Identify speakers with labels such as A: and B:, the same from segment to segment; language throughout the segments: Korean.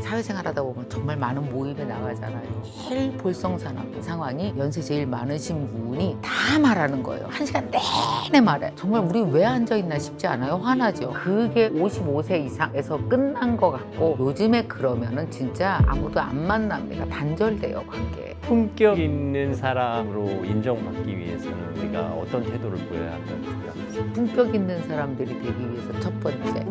A: 사회생활 하다 보면 정말 많은 모임에 나가잖아요. 제일 볼썽사나운 상황이 연세 제일 많으신 분이 다 말하는 거예요. 1시간 내내 말해. 정말 우리 왜 앉아있나 싶지 않아요? 화나죠. 그게 55세 이상에서 끝난 것 같고 요즘에 그러면은 진짜 아무도 안 만납니다. 단절돼요, 관계.
B: 품격 있는 사람으로 인정받기 위해서는 우리가 어떤 태도를 보여야 한다고 생각하세요?
A: 품격 있는 사람들이 되기 위해서 첫 번째,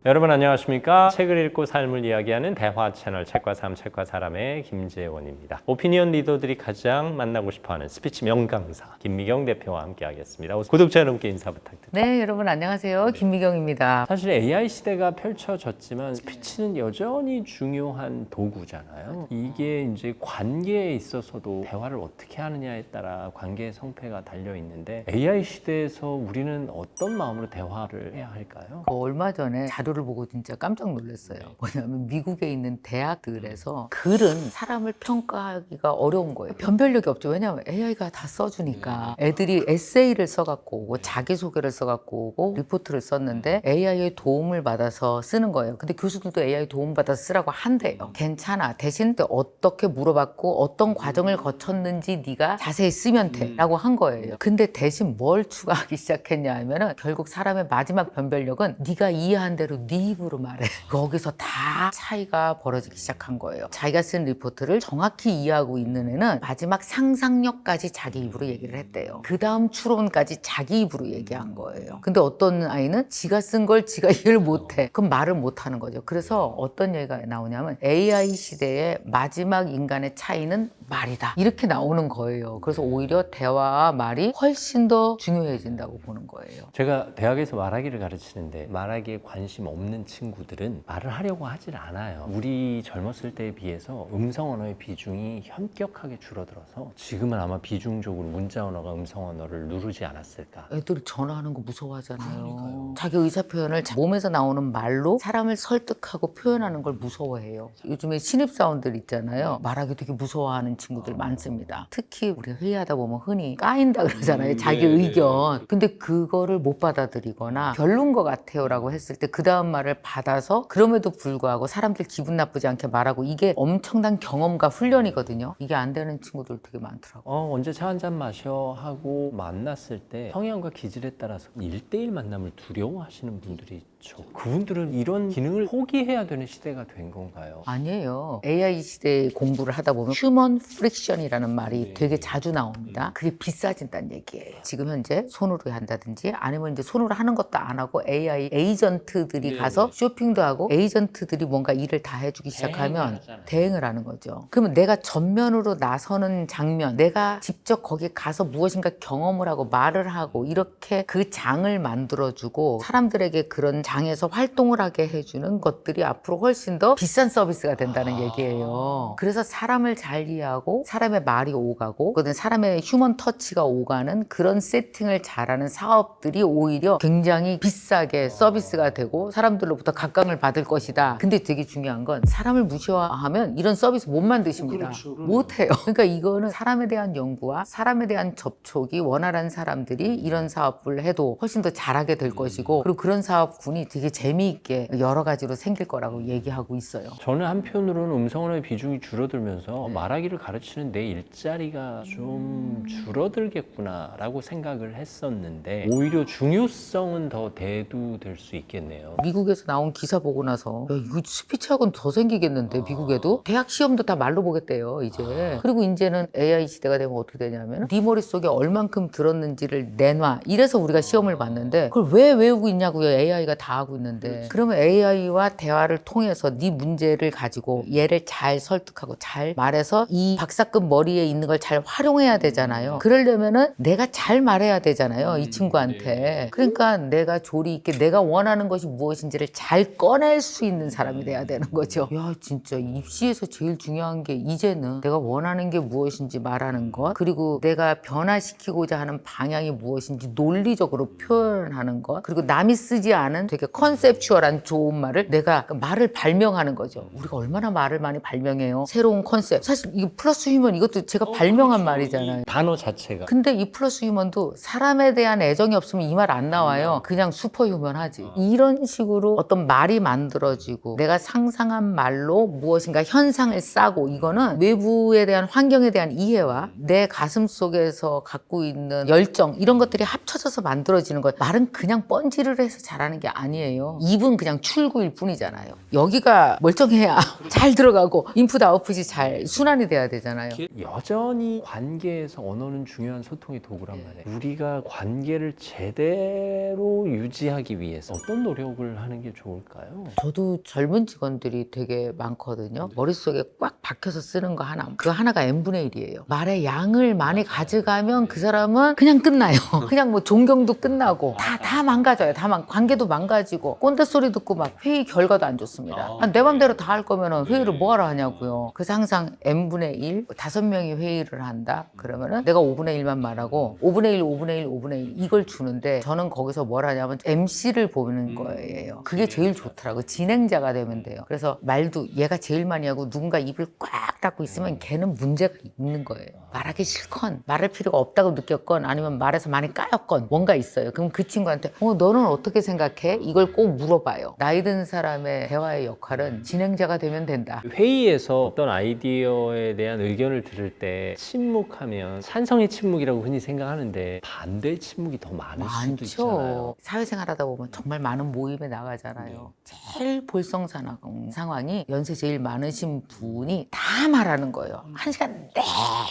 B: 여러분 안녕하십니까? 책을 읽고 삶을 이야기하는 대화 채널 책과 삶, 책과 사람의 김재원입니다. 오피니언 리더들이 가장 만나고 싶어하는 스피치 명강사 김미경 대표와 함께하겠습니다. 구독자 여러분께 인사 부탁드립니다.
A: 네, 여러분 안녕하세요. 김미경입니다.
B: 사실 AI 시대가 펼쳐졌지만 스피치는 여전히 중요한 도구잖아요. 이게 이제 관계에 있어서도 대화를 어떻게 하느냐에 따라 관계의 성패가 달려 있는데 AI 시대에서 우리는 어떤 마음으로 대화를 해야 할까요?
A: 얼마 전에 자료를 보고 진짜 깜짝 놀랐어요. 뭐냐면 미국에 있는 대학들에서 글은 사람을 평가하기가 어려운 거예요. 변별력이 없죠. 왜냐하면 AI가 다 써주니까. 애들이 에세이를 써갖고 오고 자기소개를 써갖고 오고 리포트를 썼는데 AI의 도움을 받아서 쓰는 거예요. 근데 교수들도 AI 도움 받아서 쓰라고 한대요. 괜찮아. 대신 어떻게 물어봤고 어떤 과정을 거쳤는지 네가 자세히 쓰면 돼 라고 한 거예요. 근데 대신 뭘 추가하기 시작했냐 하면은 결국 사람의 마지막 변별력은 네가 이해한 대로 네 입으로 말해. 거기서 다 차이가 벌어지기 시작한 거예요. 자기가 쓴 리포트를 정확히 이해하고 있는 애는 마지막 상상력까지 자기 입으로 얘기를 했대요. 그 다음 추론까지 자기 입으로 얘기한 거예요. 근데 어떤 아이는 지가 쓴 걸 지가 이해를 못해. 그럼 말을 못하는 거죠. 그래서 어떤 얘기가 나오냐면 AI 시대의 마지막 인간의 차이는 말이다. 이렇게 나오는 거예요. 그래서 오히려 대화와 말이 훨씬 더 중요해진다고 보는 거예요.
B: 제가 대학에서 말하기를 가르치는데 말하기에 관심 없는 친구들은 말을 하려고 하질 않아요. 우리 젊었을 때에 비해서 음성 언어의 비중이 현격하게 줄어들어서 지금은 아마 비중적으로 문자 언어가 음성 언어를 누르지 않았을까.
A: 애들이 전화하는 거 무서워하잖아요.
B: 그러니까요.
A: 자기 의사 표현을 몸에서 나오는 말로 사람을 설득하고 표현하는 걸 무서워해요. 요즘에 신입사원들 있잖아요. 말하기 되게 무서워하는 친구들 많습니다. 특히 우리 회의하다 보면 흔히 까인다 그러잖아요. 자기 의견. 근데 그거를 못 받아들이거나 별론 것 같아요 라고 했을 때 그 다음 말을 받아서 그럼에도 불구하고 사람들 기분 나쁘지 않게 말하고 이게 엄청난 경험과 훈련이거든요. 이게 안 되는 친구들 되게 많더라고요.
B: 언제 차 한잔 마셔 하고 만났을 때 성향과 기질에 따라서 1대1 만남을 두려워하시는 분들이 있죠. 그분들은 이런 기능을 포기해야 되는 시대가 된 건가요?
A: 아니에요. AI 시대에 공부를 하다 보면 휴먼 프릭션이라는 말이 되게 자주 나옵니다. 그게 비싸진다는 얘기예요. 지금 현재 손으로 한다든지 아니면 이제 손으로 하는 것도 안 하고 AI 에이전트들이 가서 쇼핑도 하고 에이전트들이 뭔가 일을 다 해주기 시작하면 대행을 하는 거죠. 그러면 내가 전면으로 나서는 장면, 내가 직접 거기 가서 무엇인가 경험을 하고 말을 하고 이렇게 그 장을 만들어주고 사람들에게 그런 장에서 활동을 하게 해주는 것들이 앞으로 훨씬 더 비싼 서비스가 된다는 얘기예요. 그래서 사람을 잘 이해하고 사람의 말이 오가고 사람의 휴먼 터치가 오가는 그런 세팅을 잘하는 사업들이 오히려 굉장히 비싸게 서비스가 되고 사람들로부터 각광을 받을 것이다. 근데 되게 중요한 건 사람을 무시하면 이런 서비스 못 만드십니다.
B: 그렇죠.
A: 못해요. 그러니까 이거는 사람에 대한 연구와 사람에 대한 접촉이 원활한 사람들이 이런 사업을 해도 훨씬 더 잘하게 될 것이고 그리고 그런 사업군이 되게 재미있게 여러 가지로 생길 거라고 얘기하고 있어요.
B: 저는 한편으로는 음성 언어의 비중이 줄어들면서 말하기를 가르치는 내 일자리가 좀 줄어들겠구나라고 생각을 했었는데 오히려 중요성은 더 대두될 수 있겠네요.
A: 미국에서 나온 기사 보고 나서 야, 이거 스피치학원 더 생기겠는데 미국에도 대학 시험도 다 말로 보겠대요 이제. 그리고 이제는 AI 시대가 되면 어떻게 되냐면 네 머릿속에 얼만큼 들었는지를 내놔 이래서 우리가 시험을 봤는데 그걸 왜 외우고 있냐고요. AI가 다 하고 있는데. 그러면 AI와 대화를 통해서 네 문제를 가지고 얘를 잘 설득하고 잘 말해서 이 박사급 머리에 있는 걸 잘 활용해야 되잖아요. 그러려면은 내가 잘 말해야 되잖아요 이 친구한테. 그러니까 내가 조리 있게 내가 원하는 것이 무엇인지를 잘 꺼낼 수 있는 사람이 돼야 되는 거죠. 야 진짜 입시에서 제일 중요한 게 이제는 내가 원하는 게 무엇인지 말하는 것 그리고 내가 변화시키고자 하는 방향이 무엇인지 논리적으로 표현하는 것 그리고 남이 쓰지 않은 되게 이렇게 컨셉추얼한 좋은 말을 내가 그 말을 발명하는 거죠. 우리가 얼마나 말을 많이 발명해요. 새로운 컨셉. 사실 이 플러스 휴먼 이것도 제가 발명한 말이잖아요.
B: 단어 자체가.
A: 근데 이 플러스 휴먼도 사람에 대한 애정이 없으면 이 말 안 나와요. 그냥 슈퍼 휴먼하지. 이런 식으로 어떤 말이 만들어지고 내가 상상한 말로 무엇인가 현상을 싸고, 이거는 외부에 대한 환경에 대한 이해와 내 가슴 속에서 갖고 있는 열정, 이런 것들이 합쳐져서 만들어지는 거예요. 말은 그냥 뻔지를 해서 잘하는 게 아니에요. 입은 그냥 출구일 뿐이잖아요. 여기가 멀쩡해야 잘 들어가고 인풋 아웃풋이 잘 순환이 돼야 되잖아요.
B: 여전히 관계에서 언어는 중요한 소통의 도구란 말이에요. 우리가 관계를 제대로 유지하기 위해서 어떤 노력을 하는 게 좋을까요?
A: 저도 젊은 직원들이 되게 많거든요. 머릿속에 꽉 박혀서 쓰는 거 하나. 그 하나가 n분의 1이에요. 말의 양을 많이 가져가면 그 사람은 그냥 끝나요. 그냥 뭐 존경도 끝나고 다 망가져요. 관계도 망가지고 꼰대 소리 듣고 막 회의 결과도 안 좋습니다. 내 맘대로 다 할 거면 회의를 뭐하러 하냐고요. 그래서 항상 n분의 1, 5명이 회의를 한다. 그러면은 내가 5분의 1만 말하고 5분의 1, 5분의 1, 5분의 1 이걸 주는데, 저는 거기서 뭘 하냐면 MC를 보는 거예요. 그게 제일 좋더라고요. 진행자가 되면 돼요. 그래서 말도 얘가 제일 많이 하고 누군가 입을 꽉 닫고 있으면 걔는 문제가 있는 거예요. 말하기 싫건 말할 필요가 없다고 느꼈건 아니면 말해서 많이 까였건 뭔가 있어요. 그럼 그 친구한테 너는 어떻게 생각해? 이걸 꼭 물어봐요. 나이 든 사람의 대화의 역할은 진행자가 되면 된다.
B: 회의에서 어떤 아이디어에 대한 의견을 들을 때 침묵하면 찬성의 침묵이라고 흔히 생각하는데 반대의 침묵이 더 많을 수도 있잖아요.
A: 많죠. 사회생활 하다 보면 정말 많은 모임에 나가잖아요. 제일 볼썽사나운 상황이 연세 제일 많으신 분이 다 말하는 거예요. 1시간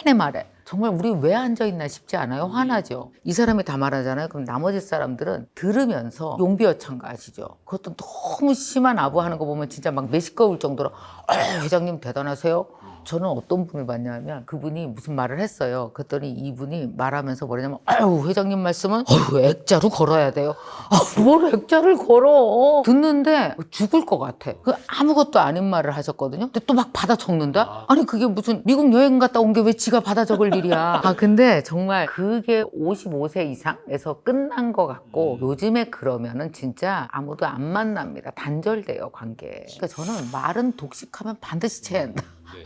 A: 내내 말해. 정말 우리 왜 앉아있나 싶지 않아요? 화나죠. 이 사람이 다 말하잖아요. 그럼 나머지 사람들은 들으면서 용비어찬 거 아시죠? 그것도 너무 심한 아부하는 거 보면 진짜 막 메시꺼울 정도로 회장님 대단하세요. 저는 어떤 분을 봤냐면 그분이 무슨 말을 했어요. 그랬더니 이분이 말하면서 뭐냐면 회장님 말씀은 액자로 걸어야 돼요. 뭘 액자를 걸어. 듣는데 죽을 것 같아. 아무것도 아닌 말을 하셨거든요. 근데 또 막 받아 적는다? 아니 그게 무슨 미국 여행 갔다 온 게 왜 지가 받아 적을 일이야. 근데 정말 그게 55세 이상에서 끝난 것 같고 요즘에 그러면은 진짜 아무도 안 만납니다. 단절돼요, 관계. 그러니까 저는 말은 독식하면 반드시 채야 한다.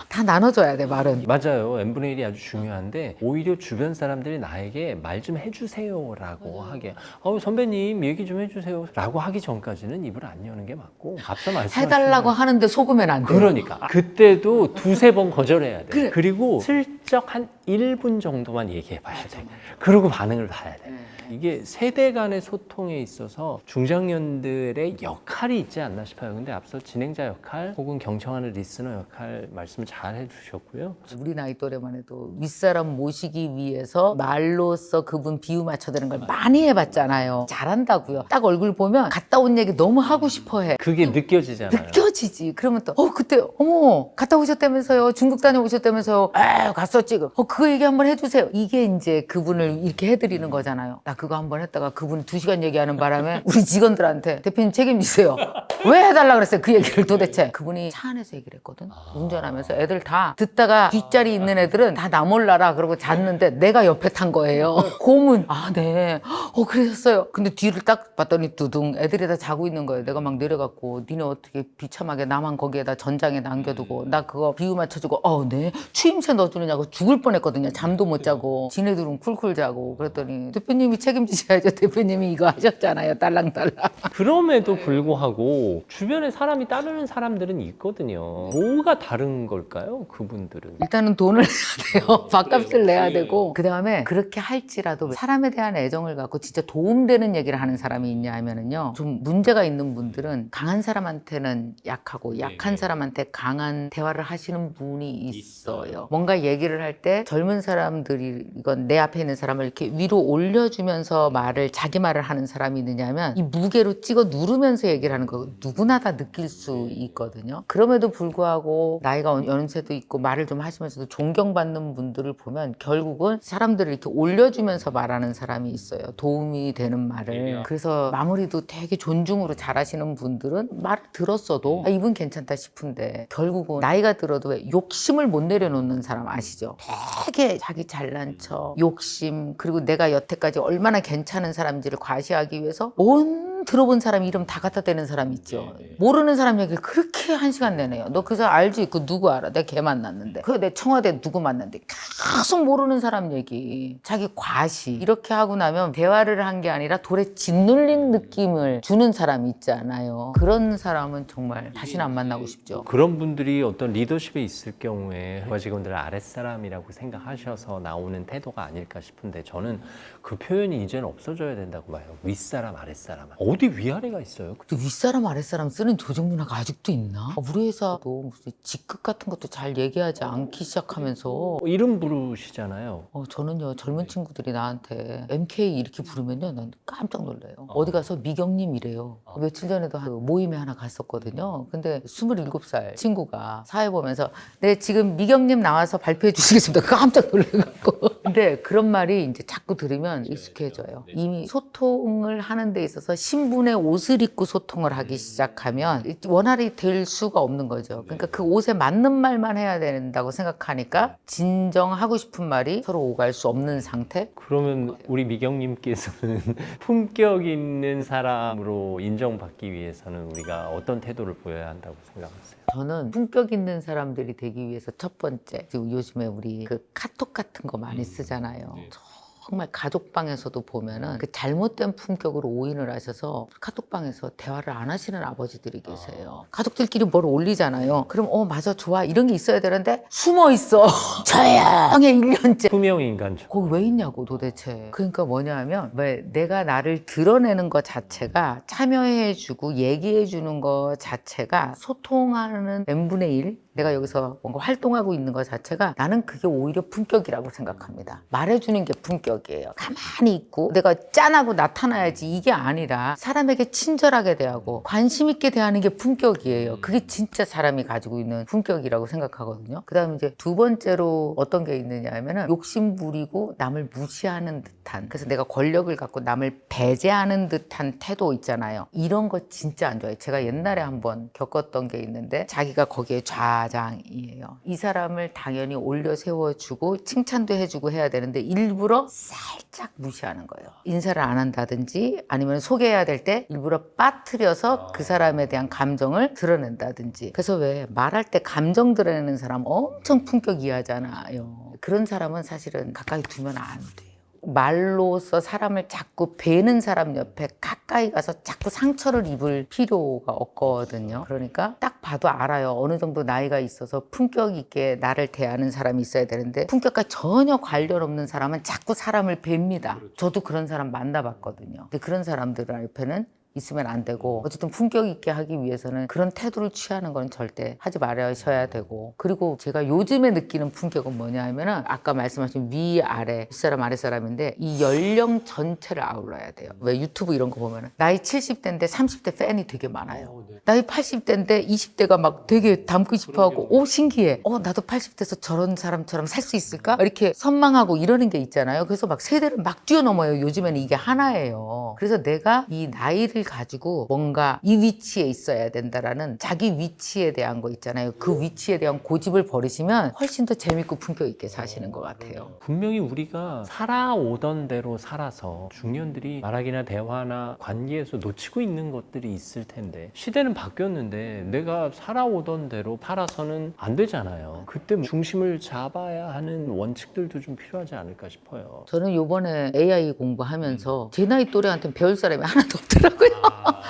A: 다 나눠줘야 돼, 말은.
B: 맞아요. n분의 1이 아주 중요한데 오히려 주변 사람들이 나에게 말 좀 해주세요 라고 하게, 선배님 얘기 좀 해주세요 라고 하기 전까지는 입을 안 여는 게 맞고, 앞서 말씀하신
A: 해달라고 하는데 속으면 안 돼.
B: 그러니까 그때도 두세 번 거절해야 돼.
A: 그래.
B: 그리고 슬쩍 한 1분 정도만 얘기해 봐야 돼. 그리고 반응을 봐야 돼. 이게 세대 간의 소통에 있어서 중장년들의 역할이 있지 않나 싶어요. 근데 앞서 진행자 역할 혹은 경청하는 리스너 역할 말씀을 잘 해주셨고요.
A: 우리 나이 또래만 해도 윗사람 모시기 위해서 말로써 그분 비유 맞춰드는 걸 많이 해봤잖아요. 잘한다고요. 딱 얼굴 보면 갔다 온 얘기 너무 하고 싶어해.
B: 그게 느껴지잖아요.
A: 느껴지지. 그러면 또 그때 갔다 오셨다면서요. 중국 다녀오셨다면서요. 갔었지. 그거 얘기 한번 해주세요. 이게 이제 그분을 이렇게 해드리는 거잖아요. 나 그거 한번 했다가 그분 2시간 얘기하는 바람에 우리 직원들한테 대표님 책임지세요. 왜 해달라 그랬어요? 그 얘기를 도대체. 그분이 차 안에서 얘기를 했거든. 운전하면서 애들 다 듣다가 뒷자리 있는 애들은 다 나 몰라라 그러고 잤는데 내가 옆에 탄 거예요. 고문. 네. 그러셨어요. 근데 뒤를 딱 봤더니 두둥 애들이 다 자고 있는 거예요. 내가 막 내려갔고 니네 어떻게 비참하게 나만 거기에다 전장에 남겨두고 나 그거 비유 맞춰주고 네. 추임새 넣어주느냐고 죽을 뻔했거든요. 잠도 못 자고 지네들은 쿨쿨 자고. 그랬더니 대표님이 책임지셔야죠. 대표님이 이거 하셨잖아요. 딸랑딸랑.
B: 그럼에도 불구하고 주변에 사람이 따르는 사람들은 있거든요. 뭐가 다른 걸까요? 그분들은.
A: 일단은 돈을 내야 돼요. 밥값을 내야 되고. 그 다음에 그렇게 할지라도 사람에 대한 애정을 갖고 진짜 도움되는 얘기를 하는 사람이 있냐 하면은요. 좀 문제가 있는 분들은 강한 사람한테는 약하고 약한 사람한테 강한 대화를 하시는 분이 있어요. 뭔가 얘기를 할 때 젊은 사람들이 이건 내 앞에 있는 사람을 이렇게 위로 올려주면서 자기 말을 하는 사람이 있느냐면 이 무게로 찍어 누르면서 얘기를 하는 거 누구나 다 느낄 수 있거든요. 그럼에도 불구하고 나이가 연세도 있고 말을 좀 하시면서도 존경받는 분들을 보면 결국은 사람들을 이렇게 올려주면서 말하는 사람이 있어요. 도움이 되는 말을. 그래서 마무리도 되게 존중으로 잘하시는 분들은 말을 들었어도 이분 괜찮다 싶은데 결국은 나이가 들어도 왜 욕심을 못 내려놓는 사람 아시죠? 되게 자기 잘난 척, 욕심, 그리고 내가 여태까지 얼마나 괜찮은 사람인지를 과시하기 위해서 온통 들어본 사람 이름 다 갖다 대는 사람 있죠. 모르는 사람 얘기를 그렇게 1시간 내내요. 너 그 사람 알지? 그 누구 알아? 내가 걔 만났는데. 그 내 청와대 누구 만났는데. 계속 모르는 사람 얘기. 자기 과시. 이렇게 하고 나면 대화를 한 게 아니라 돌에 짓눌린 느낌을 주는 사람이 있잖아요. 그런 사람은 정말 다시는 안 만나고 싶죠.
B: 그런 분들이 어떤 리더십에 있을 경우에 부하 직원들을 아랫사람이라고 생각하셔서 나오는 태도가 아닐까 싶은데 저는 그 표현이 이제는 없어져야 된다고 봐요. 윗사람, 아랫사람. 어디 위아래가 있어요?
A: 또 윗사람 아랫사람 쓰는 조직 문화가 아직도 있나? 우리 회사도 무슨 직급 같은 것도 잘 얘기하지 않기 시작하면서
B: 이름 부르시잖아요.
A: 저는요 젊은 친구들이 나한테 MK 이렇게 부르면요 난 깜짝 놀라요. 어디 가서 미경님이래요. 며칠 전에도 한 모임에 하나 갔었거든요. 근데 27살 친구가 사회 보면서 네 지금 미경님 나와서 발표해 주시겠습니다. 깜짝 놀래갖고. 근데 그런 말이 이제 자꾸 들으면 익숙해져요. 이미 소통을 하는 데 있어서 신분의 옷을 입고 소통을 하기 시작하면 원활히 될 수가 없는 거죠. 그러니까 그 옷에 맞는 말만 해야 된다고 생각하니까 진정하고 싶은 말이 서로 오갈 수 없는 상태?
B: 그러면 우리 미경님께서는 품격 있는 사람으로 인정받기 위해서는 우리가 어떤 태도를 보여야 한다고 생각하세요?
A: 저는 품격 있는 사람들이 되기 위해서 첫 번째, 지금 요즘에 우리 그 카톡 같은 거 많이 쓰잖아요. 정말 가족방에서도 보면은 그 잘못된 품격으로 오인을 하셔서 카톡방에서 대화를 안 하시는 아버지들이 계세요. 가족들끼리 뭘 올리잖아요. 그럼 맞아 좋아 이런 게 있어야 되는데 숨어 있어. 조용해 1년째.
B: 투명 인간죠.
A: 거기 왜 있냐고 도대체. 그러니까 뭐냐 하면 왜 내가 나를 드러내는 것 자체가 참여해주고 얘기해주는 것 자체가 소통하는 n분의 1 내가 여기서 뭔가 활동하고 있는 것 자체가 나는 그게 오히려 품격이라고 생각합니다. 말해주는 게 품격이에요. 가만히 있고 내가 짠하고 나타나야지 이게 아니라 사람에게 친절하게 대하고 관심 있게 대하는 게 품격이에요. 그게 진짜 사람이 가지고 있는 품격이라고 생각하거든요. 그 다음에 이제 두 번째로 어떤 게 있느냐 하면은 욕심 부리고 남을 무시하는 듯한 그래서 내가 권력을 갖고 남을 배제하는 듯한 태도 있잖아요. 이런 거 진짜 안 좋아해요. 제가 옛날에 한번 겪었던 게 있는데 자기가 거기에 좌장이에요. 이 사람을 당연히 올려 세워주고 칭찬도 해주고 해야 되는데 일부러 살짝 무시하는 거예요. 인사를 안 한다든지 아니면 소개해야 될 때 일부러 빠뜨려서 그 사람에 대한 감정을 드러낸다든지. 그래서 왜 말할 때 감정 드러내는 사람 엄청 품격 이하잖아요. 그런 사람은 사실은 가까이 두면 안 돼요. 말로써 사람을 자꾸 베는 사람 옆에 가까이 가서 자꾸 상처를 입을 필요가 없거든요. 그러니까 딱 봐도 알아요. 어느 정도 나이가 있어서 품격 있게 나를 대하는 사람이 있어야 되는데 품격과 전혀 관련 없는 사람은 자꾸 사람을 뵙니다. 저도 그런 사람 만나봤거든요. 근데 그런 사람들 옆에는 있으면 안 되고 어쨌든 품격 있게 하기 위해서는 그런 태도를 취하는 건 절대 하지 말으셔야 되고 그리고 제가 요즘에 느끼는 품격은 뭐냐 하면은 아까 말씀하신 위아래 윗사람 아랫사람인데 이 연령 전체를 아울러야 돼요. 왜 유튜브 이런 거 보면은 나이 70대인데 30대 팬이 되게 많아요. 나이 80대인데 20대가 막 되게 닮고 싶어하고 오 신기해. 나도 80대에서 저런 사람처럼 살 수 있을까? 이렇게 선망하고 이러는 게 있잖아요. 그래서 막 세대를 막 뛰어넘어요. 요즘에는 이게 하나예요. 그래서 내가 이 나이를 가지고 뭔가 이 위치에 있어야 된다라는 자기 위치에 대한 거 있잖아요. 그 위치에 대한 고집을 버리시면 훨씬 더 재밌고 품격 있게 사시는 것 같아요.
B: 분명히 우리가 살아오던 대로 살아서 중년들이 말하기나 대화나 관계에서 놓치고 있는 것들이 있을 텐데 시대는 바뀌었는데 내가 살아오던 대로 살아서는 안 되잖아요. 그때 중심을 잡아야 하는 원칙들도 좀 필요하지 않을까 싶어요.
A: 저는 요번에 AI 공부하면서 제 나이 또래한테는 배울 사람이 하나도 없더라고요.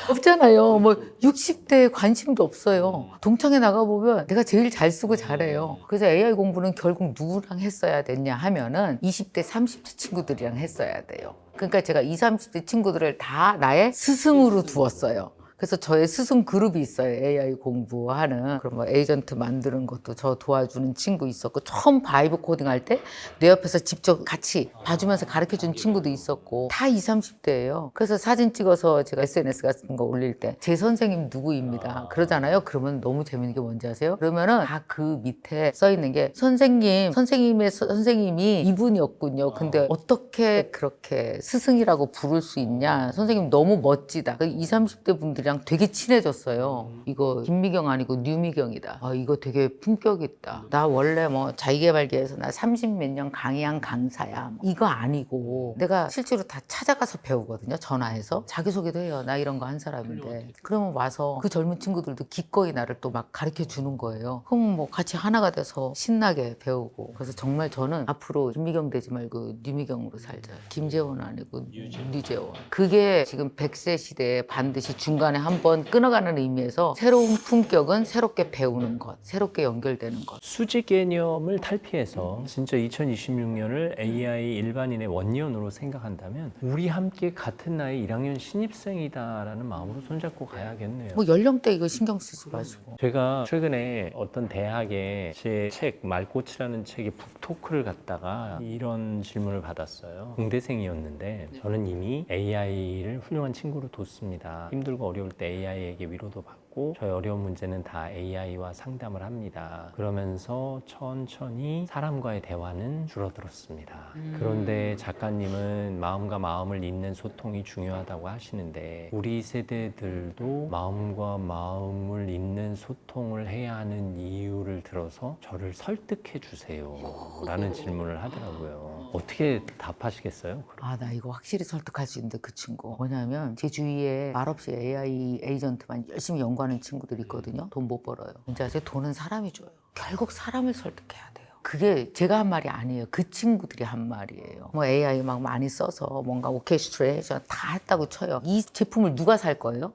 A: 없잖아요. 뭐 60대에 관심도 없어요. 동창회 나가보면 내가 제일 잘 쓰고 잘해요. 그래서 AI 공부는 결국 누구랑 했어야 됐냐 하면은 20대, 30대 친구들이랑 했어야 돼요. 그러니까 제가 20, 30대 친구들을 다 나의 스승으로 두었어요. 그래서 저의 스승 그룹이 있어요. AI 공부하는. 그런 뭐 에이전트 만드는 것도 저 도와주는 친구 있었고 처음 바이브 코딩 할 때 내 옆에서 직접 같이 봐주면서 가르쳐준 친구도 있었고 다 20, 30대예요. 그래서 사진 찍어서 제가 SNS 같은 거 올릴 때 제 선생님 누구입니다. 그러잖아요. 그러면 너무 재밌는 게 뭔지 아세요? 그러면은 다 그 밑에 써 있는 게 선생님의 선생님이 이분이었군요. 근데 어떻게 그렇게 스승이라고 부를 수 있냐. 선생님 너무 멋지다. 20, 30대 분들이랑 사람이랑 되게 친해졌어요. 이거 김미경 아니고 류미경이다. 아, 이거 되게 품격 있다. 나 원래 뭐 자기계발계에서 나 30몇 년 강의한 강사야. 이거 아니고 내가 실제로 다 찾아가서 배우거든요. 전화해서 자기소개도 해요. 나 이런 거 한 사람인데. 그러면 와서 그 젊은 친구들도 기꺼이 나를 또 막 가르쳐 주는 거예요. 그럼 뭐 같이 하나가 돼서 신나게 배우고. 그래서 정말 저는 앞으로 김미경 되지 말고 류미경으로 살자. 김재원 아니고 류재원. 그게 지금 100세 시대에 반드시 중간에 한번 끊어가는 의미에서 새로운 품격은 새롭게 배우는 것, 새롭게 연결되는 것.
B: 수직 개념을 탈피해서 진짜 2026년을 AI 일반인의 원년으로 생각한다면 우리 함께 같은 나이 1학년 신입생이다라는 마음으로 손잡고 가야겠네요.
A: 뭐 연령대 이거 신경 쓰지 마시고.
B: 제가 최근에 어떤 대학에 제 책 말꽃이라는 책의 북토크를 갖다가 이런 질문을 받았어요. 공대생이었는데 저는 이미 AI를 훌륭한 친구로 뒀습니다. 힘들고 어려울 때 AI에게 위로도 받고 저의 어려운 문제는 다 AI와 상담을 합니다. 그러면서 천천히 사람과의 대화는 줄어들었습니다. 그런데 작가님은 마음과 마음을 잇는 소통이 중요하다고 하시는데 우리 세대들도 마음과 마음을 잇는 소통을 해야 하는 이유를 들어서 저를 설득해 주세요 라는 질문을 하더라고요. 어떻게 답하시겠어요?
A: 아, 나 이거 확실히 설득할 수 있는데 그 친구. 뭐냐면 제 주위에 말없이 AI 에이전트만 열심히 연구하는 친구들이 있거든요. 돈 못 벌어요. 이제 아세요? 돈은 사람이 줘요. 결국 사람을 설득해야 돼요. 그게 제가 한 말이 아니에요. 그 친구들이 한 말이에요. 뭐 AI 막 많이 써서 뭔가 오케스트레이션 다 했다고 쳐요. 이 제품을 누가 살 거예요?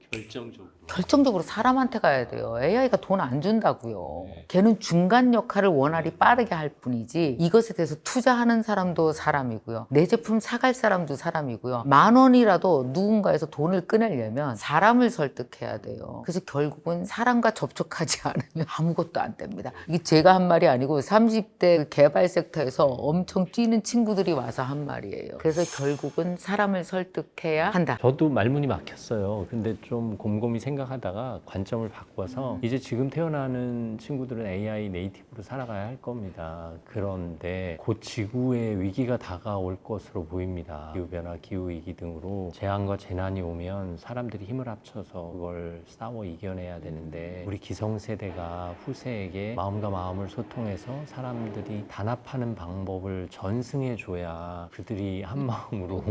A: 결정적으로 사람한테 가야 돼요. AI가 돈 안 준다고요. 걔는 중간 역할을 원활히 빠르게 할 뿐이지 이것에 대해서 투자하는 사람도 사람이고요. 내 제품 사갈 사람도 사람이고요. 10,000원이라도 누군가에서 돈을 꺼내려면 사람을 설득해야 돼요. 그래서 결국은 사람과 접촉하지 않으면 아무것도 안 됩니다. 이게 제가 한 말이 아니고 30대 개발 섹터에서 엄청 뛰는 친구들이 와서 한 말이에요. 그래서 결국은 사람을 설득해야 한다.
B: 저도 말문이 막혔어요. 근데 좀 곰곰이 생각하다가 관점을 바꿔서 이제 지금 태어나는 친구들은 AI 네이티브로 살아가야 할 겁니다. 그런데 곧 지구의 위기가 다가올 것으로 보입니다. 기후변화, 기후위기 등으로 재앙과 재난이 오면 사람들이 힘을 합쳐서 그걸 싸워 이겨내야 되는데 우리 기성세대가 후세에게 마음과 마음을 소통해서 사람들이 단합하는 방법을 전승해줘야 그들이 한 마음으로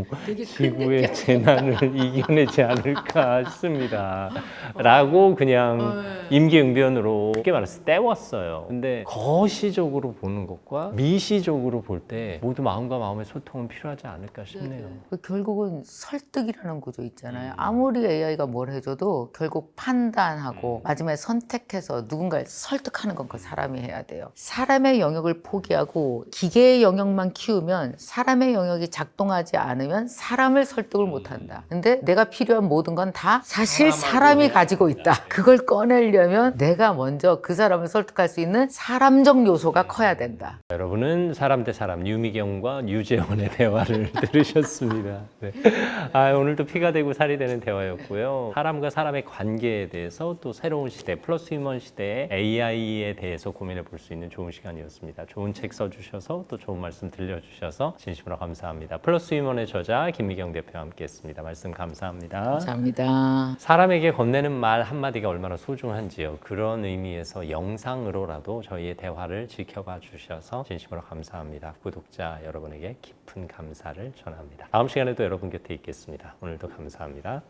B: 지구의 재난을 이겨내지 않을까 싶습니다. 라고 그냥 임기응변으로 쉽게 말해서 때웠어요. 근데 거시적으로 보는 것과 미시적으로 볼 때 모두 마음과 마음의 소통은 필요하지 않을까 싶네요.
A: 결국은 설득이라는 구조 있잖아요. 아무리 AI가 뭘 해줘도 결국 판단하고 마지막에 선택해서 누군가를 설득하는 건 그 사람이 해야 돼요. 사람의 영역을 포기하고 기계의 영역만 키우면 사람의 영역이 작동하지 않으면 사람을 설득을 못한다. 근데 내가 필요한 모든 건 다 사실 사람이 가지고 있다. 그걸 꺼내려면 내가 먼저 그 사람을 설득할 수 있는 사람적 요소가 커야 된다.
B: 여러분은 사람 대 사람 류미경과 류재원의 대화를 들으셨습니다. 네. 오늘도 피가 되고 살이 되는 대화였고요. 사람과 사람의 관계에 대해서 또 새로운 시대 플러스 휴먼 시대의 AI에 대해서 고민해 볼 수 있는 좋은 시간이었습니다. 좋은 책 써주셔서 또 좋은 말씀 들려주셔서 진심으로 감사합니다. 플러스 휴먼의 저자 김미경 대표와 함께했습니다. 말씀 감사합니다.
A: 감사합니다.
B: 사람에게 건네는 말 한마디가 얼마나 소중한지요. 그런 의미에서 영상으로라도 저희의 대화를 지켜봐 주셔서 진심으로 감사합니다. 구독자 여러분에게 깊은 감사를 전합니다. 다음 시간에도 여러분 곁에 있겠습니다. 오늘도 감사합니다.